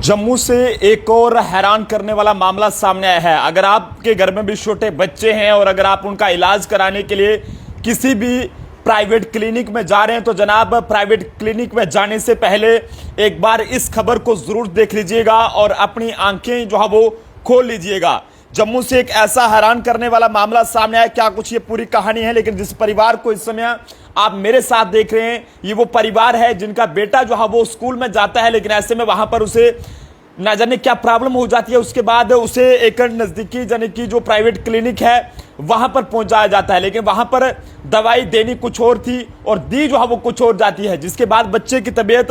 जम्मू से एक और हैरान करने वाला मामला सामने आया है। अगर आपके घर में भी छोटे बच्चे हैं और अगर आप उनका इलाज कराने के लिए किसी भी प्राइवेट क्लिनिक में जा रहे हैं तो जनाब प्राइवेट क्लिनिक में जाने से पहले एक बार इस खबर को जरूर देख लीजिएगा और अपनी आंखें जो है वो खोल लीजिएगा। जम्मू से एक ऐसा हैरान करने वाला मामला सामने आया। क्या कुछ ये पूरी कहानी है, लेकिन जिस परिवार को इस समय आप मेरे साथ देख रहे हैं ये वो परिवार है जिनका बेटा जो है वो स्कूल में जाता है, लेकिन ऐसे में वहां पर उसे ना जाने क्या प्रॉब्लम हो जाती है। उसके बाद उसे एक नज़दीकी यानी कि जो प्राइवेट क्लिनिक है वहां पर पहुंचाया जाता है, लेकिन वहां पर दवाई देनी कुछ और थी और दी जो है वो कुछ और जाती है, जिसके बाद बच्चे की तबीयत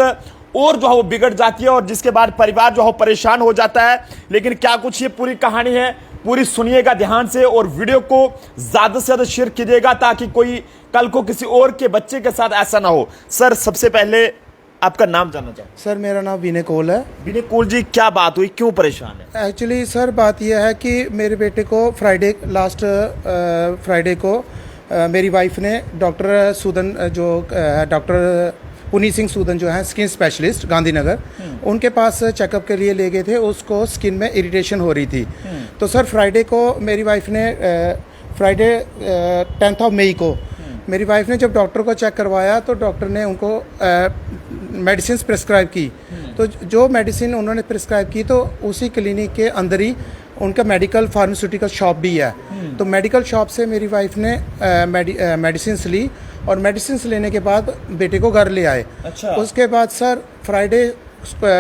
और जो है वो बिगड़ जाती है और जिसके बाद परिवार जो है परेशान हो जाता है। लेकिन क्या कुछ ये पूरी कहानी है, पूरी सुनिएगा ध्यान से और वीडियो को ज्यादा से ज्यादा शेयर कीजिएगा ताकि कोई कल को किसी और के बच्चे के साथ ऐसा ना हो। सर, सबसे पहले आपका नाम जानना चाहूँ। सर, मेरा नाम विनय कोल है। विनय कोल जी, क्या बात हुई, क्यों परेशान है? एक्चुअली सर बात यह है कि मेरे बेटे को लास्ट फ्राइडे को मेरी वाइफ ने डॉक्टर सूदन जो डॉक्टर पुनीत सिंह सूदन जो है स्किन स्पेशलिस्ट गांधीनगर, उनके पास चेकअप के लिए ले गए थे। उसको स्किन में इरिटेशन हो रही थी। तो सर फ्राइडे को मेरी वाइफ ने फ्राइडे 10 मई को मेरी वाइफ ने जब डॉक्टर को चेक करवाया तो डॉक्टर ने उनको मेडिसिन प्रिस्क्राइब की। तो जो मेडिसिन उन्होंने प्रिस्क्राइब की तो उसी क्लिनिक के अंदर ही उनका मेडिकल फार्मास्यूटिकल शॉप भी है। तो मेडिकल शॉप से मेरी वाइफ ने मेडिसिन ली और मेडिसिन लेने के बाद बेटे को घर ले आए। अच्छा। उसके बाद सर फ्राइडे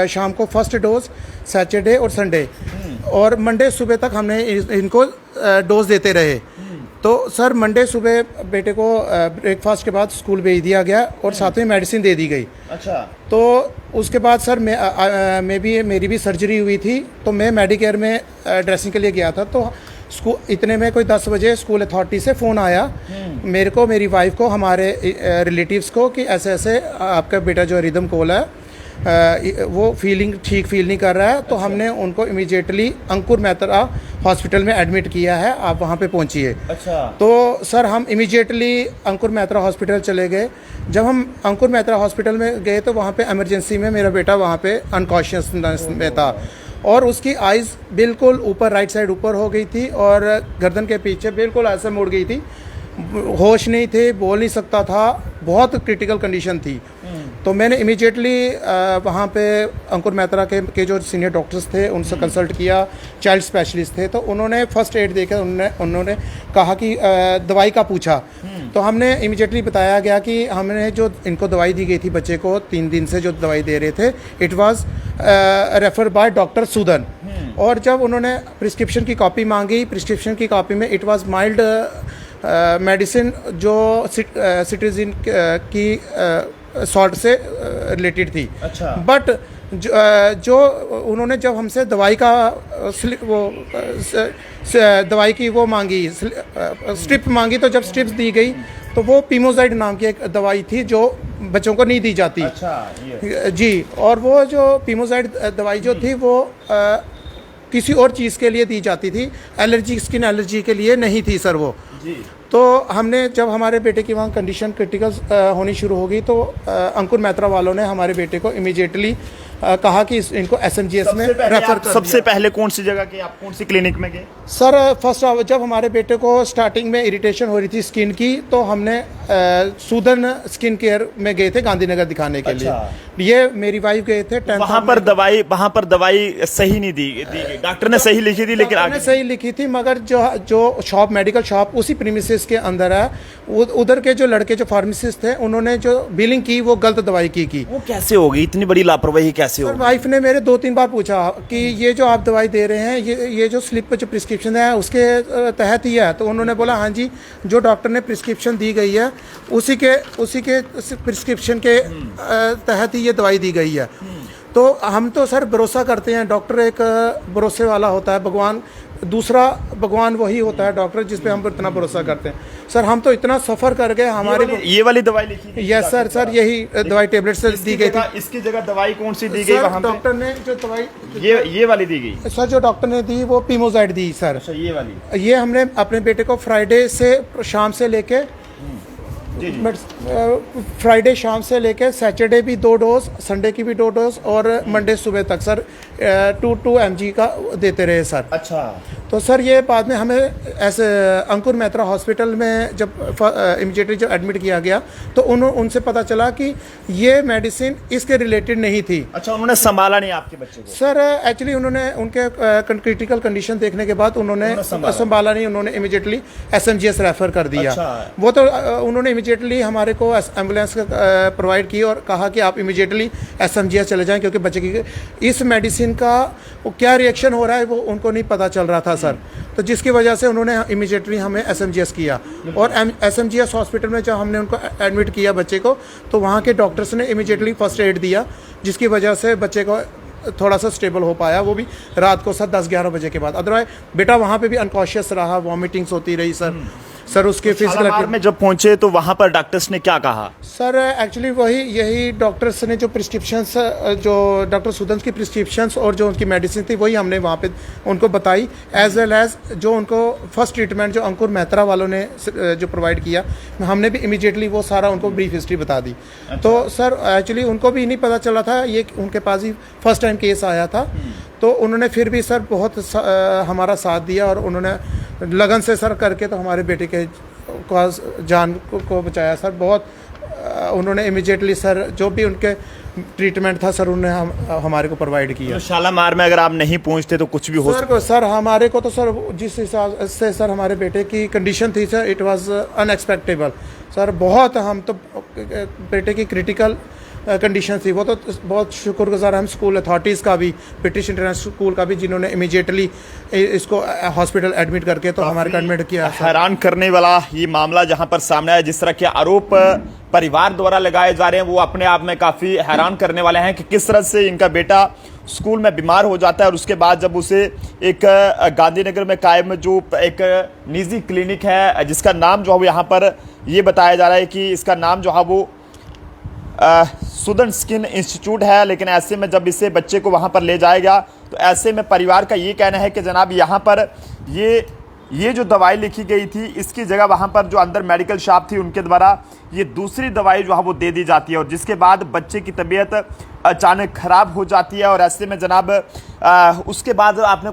शाम को फर्स्ट डोज, सैटरडे और संडे और मंडे सुबह तक हमने इनको डोज देते रहे। तो सर मंडे सुबह बेटे को ब्रेकफास्ट के बाद स्कूल भेज दिया गया और साथ में मेडिसिन दे दी गई। अच्छा। तो उसके बाद सर मेरी भी सर्जरी हुई थी तो मैं मेडिकेयर में ड्रेसिंग के लिए गया था। तो इतने में कोई 10 बजे स्कूल अथॉरिटी से फ़ोन आया मेरे को, मेरी वाइफ को, हमारे रिलेटिव्स को कि ऐसे ऐसे आपका बेटा जो रिदम कोल है वो ठीक फील नहीं कर रहा है। तो हमने उनको इमीडिएटली अंकुर मेहता हॉस्पिटल में एडमिट किया है, आप वहाँ पे पहुँचिए। अच्छा। तो सर हम इमीडिएटली अंकुर मेहता हॉस्पिटल चले गए। जब हम अंकुर मेहता हॉस्पिटल में गए तो वहाँ पे इमरजेंसी में मेरा बेटा वहाँ पे अनकॉन्शियसनेस में था और उसकी आइज़ बिल्कुल ऊपर, राइट साइड ऊपर हो गई थी और गर्दन के पीछे बिल्कुल ऐसे मुड़ गई थी, होश नहीं थे, बोल नहीं सकता था, बहुत क्रिटिकल कंडीशन थी। तो मैंने इमीडिएटली वहाँ पे अंकुर मेहता के जो सीनियर डॉक्टर्स थे उनसे कंसल्ट किया, चाइल्ड स्पेशलिस्ट थे। तो उन्होंने फर्स्ट एड देकर उन्होंने कहा कि दवाई का पूछा। तो हमने इमीडिएटली बताया गया कि हमने जो इनको दवाई दी गई थी बच्चे को 3 दिन से जो दवाई दे रहे थे, it was refer by doctor Sudan. और जब उन्होंने प्रिस्क्रिप्शन की कॉपी मांगी, प्रिस्क्रिप्शन की कॉपी में इट वाज माइल्ड मेडिसिन जो सिटीजन की सॉल्ट से रिलेटेड थी। अच्छा। बट जो उन्होंने जब हमसे दवाई का दवाई की वो मांगी, स्ट्रिप मांगी, तो जब स्ट्रिप्स दी गई तो वो पीमोजाइड नाम की एक दवाई थी जो बच्चों को नहीं दी जाती। अच्छा, जी। और वो जो पीमोजाइड दवाई जो थी वो किसी और चीज़ के लिए दी जाती थी, एलर्जी, स्किन एलर्जी के लिए नहीं थी सर वो जी। तो हमने जब हमारे बेटे की वहाँ कंडीशन क्रिटिकल होनी शुरू हो गई तो अंकुर मेहता वालों ने हमारे बेटे को इमीडिएटली कहा कि इनको एसएमजीएस में रेफर कर। सबसे पहले कौन सी जगह के, आप कौन सी क्लिनिक में गए? सर फर्स्ट जब हमारे बेटे को स्टार्टिंग में इरिटेशन हो रही थी स्किन की तो हमने सूदन स्किन केयर में गए थे गांधीनगर दिखाने के लिए। ये मेरी वाइफ गए थे। वहाँ पर दवाई सही नहीं दी गई, डॉक्टर ने सही लिखी थी, लेकिन आपने सही लिखी थी मगर जो शॉप, मेडिकल शॉप उसी प्रीमिसेस के अंदर है, उधर के जो लड़के जो फार्मासिस्ट थे उन्होंने जो बिलिंग की वो गलत दवाई की। वो कैसे हो गई, इतनी बड़ी लापरवाही कैसे हो गई? वाइफ ने मेरे 2-3 बार पूछा कि ये जो आप दवाई दे रहे हैं ये जो स्लिप पे जो प्रिस्क्रिप्शन है उसके तहत ही है। तो उन्होंने बोला हाँ जी, जो डॉक्टर ने प्रिस्क्रिप्शन दी गई है उसी के प्रिस्क्रिप्शन के तहत ही ये दवाई दी गई है। तो हम तो सर भरोसा करते हैं, डॉक्टर एक भरोसे वाला होता है, दूसरा भगवान वही होता है डॉक्टर जिस पे हम इतना भरोसा करते हैं। सर हम तो इतना सफ़र कर गए, हमारे ये वाली दवाई लिखी थी? यस सर यही दवाई टेबलेट से दी गई थी। इसकी जगह दवाई कौन सी दी गई वहाँ पे? डॉक्टर ने जो दवाई ये वाली दी गई सर, जो डॉक्टर ने दी वो पीमोजाइड दी सर। अच्छा, ये वाली। ये हमने अपने बेटे को फ्राइडे से शाम से लेके फ्राइडे शाम से लेकर सैटरडे भी 2 डोज, संडे की भी 2 डोज और मंडे सुबह तक सर 2 mg का देते रहे सर। अच्छा। तो सर ये बाद में हमें ऐसे अंकुर मेहता हॉस्पिटल में जब इमीडिएटली जब एडमिट किया गया तो उनसे पता चला कि ये मेडिसिन इसके रिलेटेड नहीं थी। अच्छा, उन्होंने संभाला नहीं आपके बच्चे को? सर एक्चुअली उन्होंने उनके क्रिटिकल कंडीशन देखने के बाद उन्होंने संभाला नहीं, उन्होंने इमीडिएटली SMGS रेफर कर दिया। अच्छा। वो तो उन्होंने इमीडिएटली हमारे को एम्बुलेंस प्रोवाइड की और कहा कि आप इमीडिएटली SMGS चले जाएं, क्योंकि बच्चे की इस मेडिसिन का क्या रिएक्शन हो रहा है वो उनको नहीं पता चल रहा था सर। तो जिसकी वजह से उन्होंने इमीडिएटली हमें SMGS किया और SMGS हॉस्पिटल में जब हमने उनको एडमिट किया बच्चे को, तो वहाँ के डॉक्टर्स ने इमीडिएटली फर्स्ट एड दिया, जिसकी वजह से बच्चे को थोड़ा सा स्टेबल हो पाया, वो भी रात को सर 10-11 बजे के बाद। अदरवाइज बेटा वहाँ पे भी अनकॉन्शियस रहा, वॉमिटिंग्स होती रही सर उसके फिजिकल में जब पहुंचे तो वहां पर डॉक्टर्स ने क्या कहा? सर एक्चुअली यही डॉक्टर्स ने जो प्रिस्क्रिप्शंस, जो डॉक्टर सुदन की प्रिस्क्रिप्शंस और जो उनकी मेडिसिन थी वही हमने वहाँ पे उनको बताई, एज वेल एज जो उनको फर्स्ट ट्रीटमेंट जो अंकुर मेहता वालों ने जो प्रोवाइड किया, हमने भी इमीडिएटली वो सारा उनको ब्रीफ हिस्ट्री बता दी। अच्छा। तो सर एक्चुअली उनको भी नहीं पता चला था, ये उनके पास ही फर्स्ट टाइम केस आया था, तो उन्होंने फिर भी सर बहुत हमारा साथ दिया और उन्होंने लगन से सर करके तो हमारे बेटे के जान को बचाया सर। बहुत उन्होंने इमीडिएटली सर जो भी उनके ट्रीटमेंट था सर उन्होंने हमारे को प्रोवाइड किया। तो शालामार में अगर आप नहीं पहुंचते तो कुछ भी हो सकता? सर हमारे को तो सर जिस हिसाब से सर हमारे बेटे की कंडीशन थी sir, it was unexpectable sir. बहुत हम तो बेटे की क्रिटिकल कंडीशन थी, वो तो बहुत शुक्रगुजार हम स्कूल अथॉरिटीज़ का भी, ब्रिटिश इंटरनेशनल स्कूल का भी, जिन्होंने इमीडिएटली इसको हॉस्पिटल एडमिट करके तो हमारे को एडमिट किया। हैरान करने वाला ये मामला जहां पर सामने आया, जिस तरह के आरोप परिवार द्वारा लगाए जा रहे हैं वो अपने आप में काफ़ी हैरान करने वाले हैं कि किस तरह से इनका बेटा स्कूल में बीमार हो जाता है और उसके बाद जब उसे एक गांधीनगर में कायम जो एक निजी क्लिनिक है, जिसका नाम जो है यहाँ पर ये बताया जा रहा है कि इसका नाम जो है वो सुदन स्किन इंस्टीट्यूट है, लेकिन ऐसे में जब इसे बच्चे को वहाँ पर ले जाएगा तो ऐसे में परिवार का ये कहना है कि जनाब यहाँ पर ये जो दवाई लिखी गई थी इसकी जगह वहाँ पर जो अंदर मेडिकल शॉप थी उनके द्वारा ये दूसरी दवाई जो है वो दे दी जाती है, और जिसके बाद बच्चे की तबीयत अचानक ख़राब हो जाती है। और ऐसे में जनाब उसके बाद आपने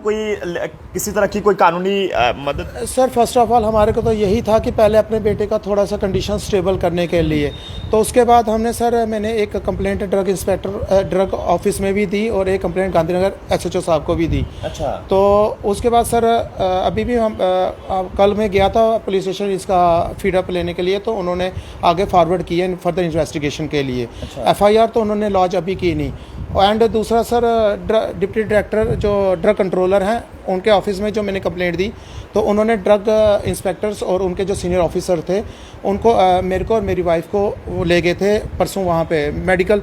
किसी तरह की कोई कानूनी मदद? सर फर्स्ट ऑफ ऑल हमारे को तो यही था कि पहले अपने बेटे का थोड़ा सा कंडीशन स्टेबल करने के लिए, तो उसके बाद हमने सर मैंने एक complaint drug inspector drug office में भी दी और एक कंप्लेंट गांधीनगर SHO साहब को भी दी। अच्छा। तो उसके बाद सर अभी भी हम कल मैं गया था पुलिस स्टेशन इसका फीडअप लेने के लिए, तो उन्होंने आगे फॉरवर्ड किए फर्दर इन्वेस्टिगेशन के लिए। अच्छा। FIR तो उन्होंने लॉन्च अभी की नहीं। एंड दूसरा सर डिप्टी डायरेक्टर जो ड्रग कंट्रोलर हैं उनके ऑफिस में जो मैंने कंप्लेंट दी, तो उन्होंने ड्रग इंस्पेक्टर्स और उनके जो सीनियर ऑफिसर थे उनको मेरे को और मेरी वाइफ को वो ले गए थे परसों वहाँ पे मेडिकल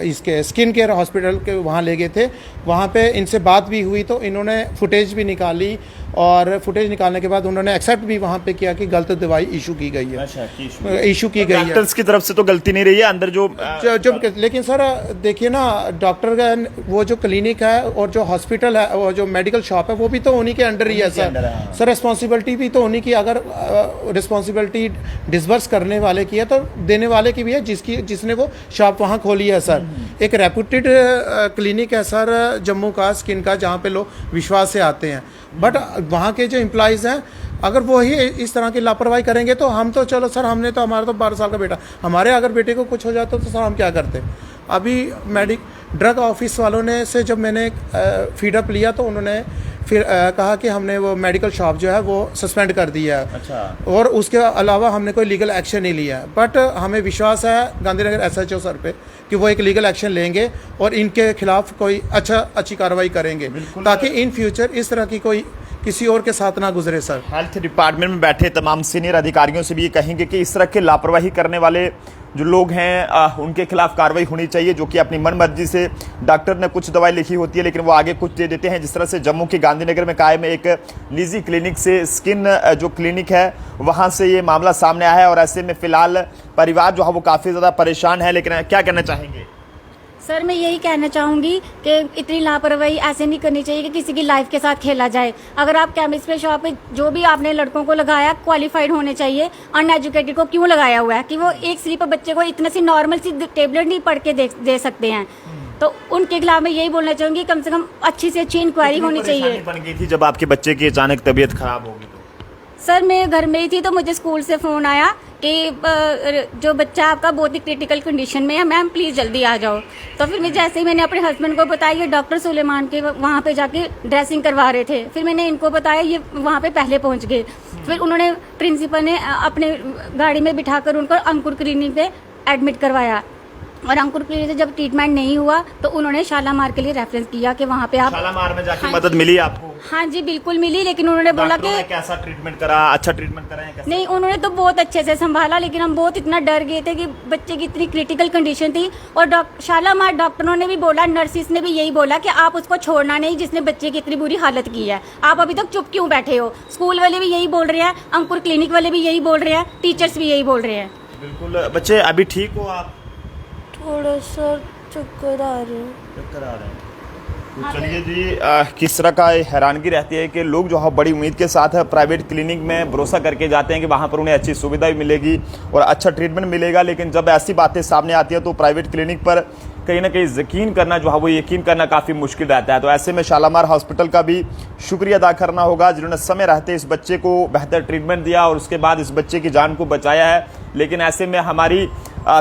इसके स्किन केयर हॉस्पिटल के वहाँ ले गए थे। वहाँ पे इनसे बात भी हुई तो इन्होंने फुटेज भी निकाली और फुटेज निकालने के बाद उन्होंने एक्सेप्ट भी वहाँ पे किया कि गलत दवाई इशू की गई है। अच्छा, इशू की गई है। डॉक्टर्स की तरफ से तो गलती नहीं रही है अंदर जो लेकिन सर देखिए ना, डॉक्टर का वो जो क्लिनिक है और जो हॉस्पिटल है और जो मेडिकल शॉप है वो भी तो उन्हीं के अंडर ही है सर। रिस्पॉन्सिबिलिटी भी तो उन्हीं की, अगर रिस्पॉन्सिबिलिटी डिसबर्स करने वाले की है तो देने वाले की भी है जिसने वो शॉप वहाँ खोली है सर। एक रेपुटेड क्लिनिक है सर जम्मू का स्किन का, जहाँ पे लोग विश्वास से आते हैं, बट वहाँ के जो एम्प्लॉइज़ हैं अगर वो ही इस तरह की लापरवाही करेंगे तो हम तो चलो सर, हमने तो हमारा तो 12 साल का बेटा, हमारे अगर बेटे को कुछ हो जाता तो सर हम क्या करते। अभी ड्रग ऑफिस वालों ने से जब मैंने फीडअप लिया तो उन्होंने फिर कहा कि हमने वो मेडिकल शॉप जो है वो सस्पेंड कर दिया है। अच्छा। और उसके अलावा हमने कोई लीगल एक्शन नहीं लिया, बट हमें विश्वास है गांधीनगर SHO सर पे कि वो एक लीगल एक्शन लेंगे और इनके खिलाफ कोई अच्छी कार्रवाई करेंगे, ताकि इन फ्यूचर इस तरह की कोई किसी और के साथ ना गुजरे सर। हेल्थ डिपार्टमेंट में बैठे तमाम सीनियर अधिकारियों से भी ये कहेंगे कि इस तरह के लापरवाही करने वाले जो लोग हैं उनके खिलाफ कार्रवाई होनी चाहिए, जो कि अपनी मनमर्जी से डॉक्टर ने कुछ दवाई लिखी होती है लेकिन वो आगे कुछ दे देते हैं। जिस तरह से जम्मू के गांधीनगर में कायम एक निजी क्लिनिक से स्किन जो क्लिनिक है वहाँ से ये मामला सामने आया है और ऐसे में फिलहाल परिवार जो है वो काफ़ी ज़्यादा परेशान है। लेकिन क्या कहना चाहेंगे? सर मैं यही कहना चाहूँगी कि इतनी लापरवाही ऐसे नहीं करनी चाहिए कि किसी की लाइफ के साथ खेला जाए। अगर आप केमिस्ट्री शॉप पे जो भी आपने लड़कों को लगाया क्वालिफाइड होने चाहिए, अनएजुकेटेड को क्यों लगाया हुआ है कि वो एक स्लीपर बच्चे को इतनी सी नॉर्मल सी टेबलेट नहीं पढ़ के दे सकते हैं। तो उनके खिलाफ मैं यही बोलना चाहूँगी कम से कम अच्छी से अच्छी इंक्वायरी होनी चाहिए। बन गई थी जब आपके बच्चे की अचानक तबीयत खराब होगी तो? सर मैं घर में ही थी तो मुझे स्कूल से फ़ोन आया कि जो बच्चा आपका बहुत ही क्रिटिकल कंडीशन में है, मैम प्लीज़ जल्दी आ जाओ। तो फिर मैं जैसे ही मैंने अपने हस्बैंड को बताया, ये डॉक्टर सुलेमान के वहाँ पे जाके ड्रेसिंग करवा रहे थे, फिर मैंने इनको बताया, ये वहाँ पे पहले पहुँच गए। फिर उन्होंने प्रिंसिपल ने अपने गाड़ी में बिठाकर उनको अंकुर क्लिनिक पे एडमिट करवाया और अंकुर क्लिनिक से जब ट्रीटमेंट नहीं हुआ तो उन्होंने शालामार के लिए रेफरेंस किया कि वहाँ पे आप शालामार में जाके मदद मिली आपको? हाँ जी बिल्कुल मिली, लेकिन उन्होंने बोला कि कैसा ट्रीटमेंट करा, अच्छा ट्रीटमेंट करा है? नहीं, उन्होंने तो बहुत अच्छे से संभाला, लेकिन हम बहुत इतना डर गए थे कि बच्चे की इतनी क्रिटिकल कंडीशन थी। और शालामार डॉक्टरों ने भी बोला, नर्सिस ने भी यही बोला कि आप उसको छोड़ना नहीं जिसने बच्चे की इतनी बुरी हालत की है। आप अभी तक चुप क्यों बैठे हो? स्कूल वाले भी यही बोल रहे हैं, अंकुर क्लिनिक वाले भी यही बोल रहे हैं, टीचर्स भी यही बोल रहे हैं। बिल्कुल। बच्चे अभी ठीक हो आप? थोड़ा सा चक्कर आ रहे हैं। चक्कर आ रहे हैं तो चलिए जी, किस तरह का हैरानगी रहती है कि लोग जो है बड़ी उम्मीद के साथ प्राइवेट क्लिनिक में भरोसा करके जाते हैं कि वहाँ पर उन्हें अच्छी सुविधा भी मिलेगी और अच्छा ट्रीटमेंट मिलेगा, लेकिन जब ऐसी बातें सामने आती है तो प्राइवेट क्लिनिक पर कहीं ना कहीं यकीन करना जो है वो यकीन करना काफ़ी मुश्किल रहता है। तो ऐसे में शालामार हॉस्पिटल का भी शुक्रिया अदा करना होगा जिन्होंने समय रहते इस बच्चे को बेहतर ट्रीटमेंट दिया और उसके बाद इस बच्चे की जान को बचाया है। लेकिन ऐसे में हमारी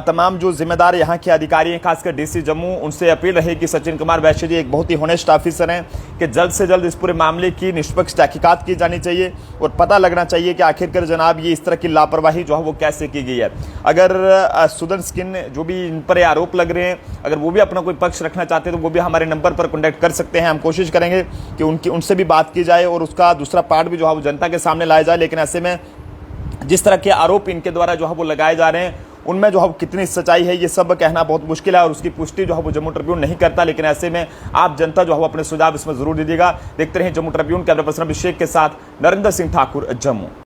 तमाम जो जिम्मेदार यहाँ के अधिकारी हैं, खासकर डीसी जम्मू, उनसे अपील रही कि सचिन कुमार वैश्य जी एक बहुत ही होनेस्ट ऑफिसर हैं कि जल्द से जल्द इस पूरे मामले की निष्पक्ष तहकीकात की जानी चाहिए और पता लगना चाहिए कि आखिरकार जनाब ये इस तरह की लापरवाही जो है वो कैसे की गई है। अगर सुदन स्किन जो भी इन पर आरोप लग रहे हैं, अगर वो भी अपना कोई पक्ष रखना चाहते हैं तो वो भी हमारे नंबर पर कॉन्टैक्ट कर सकते हैं। हम कोशिश करेंगे कि उनसे भी बात की जाए और उसका दूसरा पार्ट भी जो है वो जनता के सामने लाया जाए। लेकिन ऐसे में जिस तरह के आरोप इनके द्वारा जो है वो लगाए जा रहे हैं उनमें जो है कितनी सच्चाई है ये सब कहना बहुत मुश्किल है और उसकी पुष्टि जो है वो जम्मू ट्रिब्यून नहीं करता। लेकिन ऐसे में आप जनता जो है अपने सुझाव इसमें जरूर दीजिएगा। देखते रहें जम्मू ट्रिब्यून। कैमरा पर्सन अभिषेक के साथ नरेंद्र सिंह ठाकुर, जम्मू।